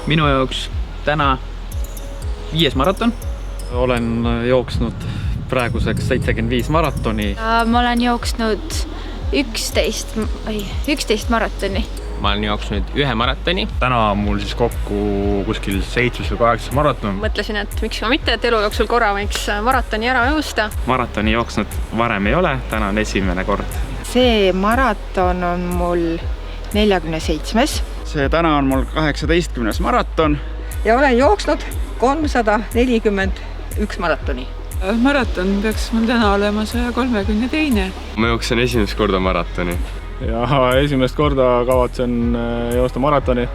Minu jaoks täna 5 maraton. Olen jooksnud praeguseks 75 maratoni. Ma olen jooksnud 11 maratoni. Ma olen jooksnud 1 maratoni. Täna on mul siis kokku kuskil 7 või 8 maraton. Mõtlesin, et miks ka mitte, et elu jooksul korra võiks maratoni ära joosta. Maratoni jooksnud varem ei ole, täna on esimene kord. See maraton on mul 47. See täna on mul 18. maraton. Ja olen jooksnud 341 maratoni. Maraton peaks mul täna olema 132. Ma jooksen esimest korda maratoni. Ja esimest korda kavatsen joosta maratoni.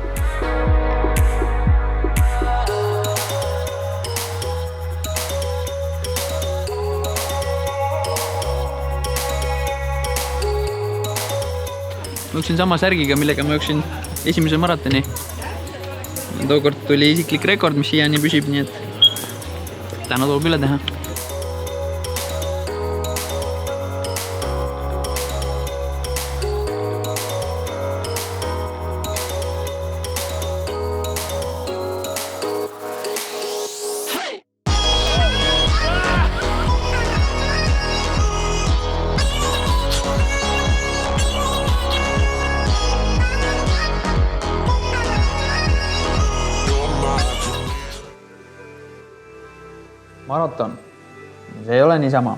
Ma jooksin sama särgiga, millega ma jooksin esimese maratoni. Tookord tuli isiklik rekord, mis siiani püsib, nii et täna tuleb üle teha. Maraton. See ei ole niisama.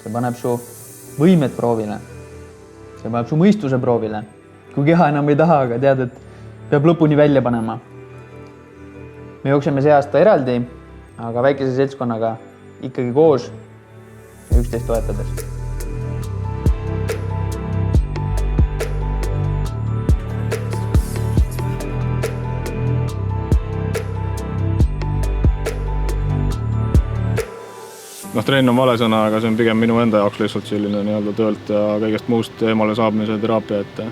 See paneb su võimed proovile. See paneb su mõistuse proovile. Kui keha enam ei taha, aga tead, et peab lõpuni välja panema. Me jookseme see aasta eraldi, aga väikese seltskonnaga ikkagi koos ja üksteist toetades. Trenn on vale sõna, aga see on pigem minu enda jaoks lihtsalt selline nii-öelda töölt ja kõigest muust eemale saabmise teraapia ette.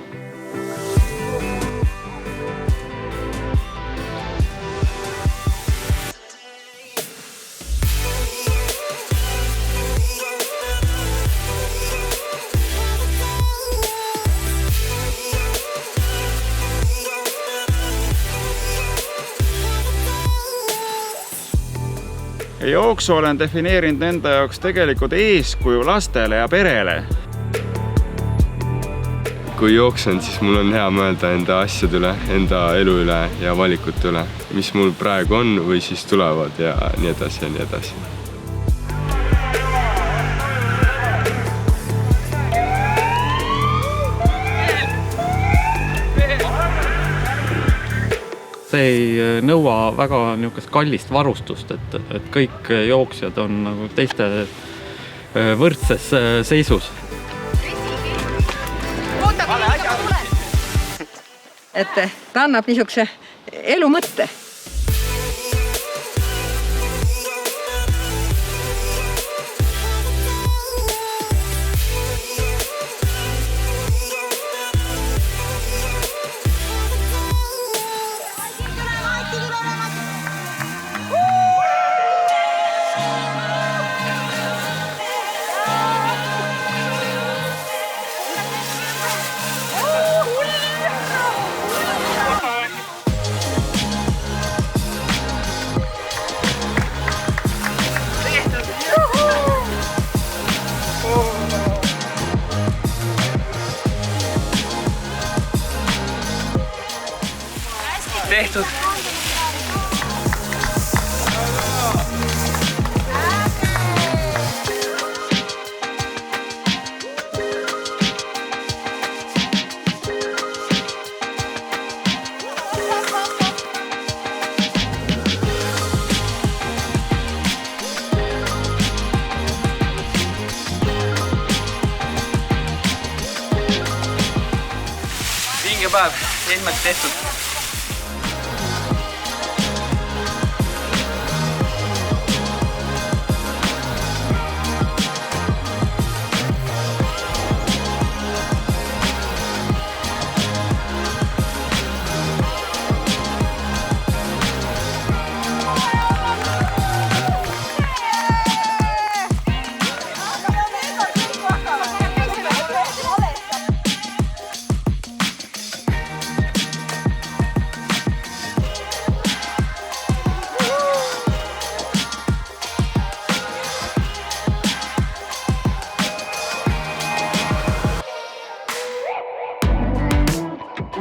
Jooksu olen defineerinud enda jaoks tegelikult eeskuju lastele ja perele. Kui jooksen, siis mul on hea mõelda enda asjade üle, enda elu üle ja valikute üle, mis mul praegu on või siis tulevad ja nii edasi ja nii edasi. See ei nõua väga niisugust kallist varustust, et kõik jooksjad on nagu teiste võrdses seisus. Et ta annab niisuguse elu mõtte. Tehtud. Vinge päev, eesmärk tehtud. Hurraa!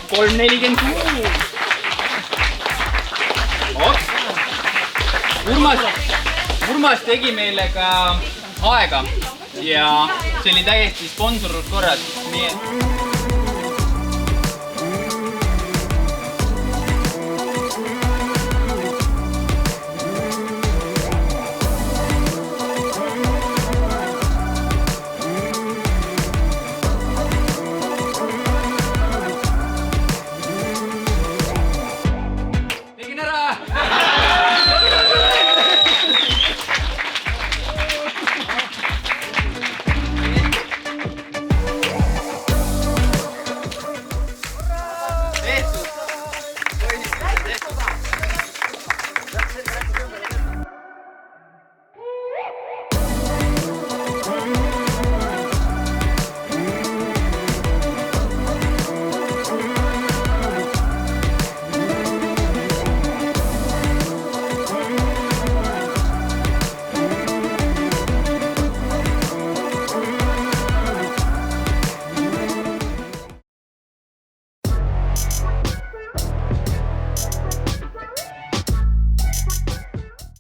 3:46! Urmas tegi meile ka aega ja see oli täiesti sponsorluskorras, nii et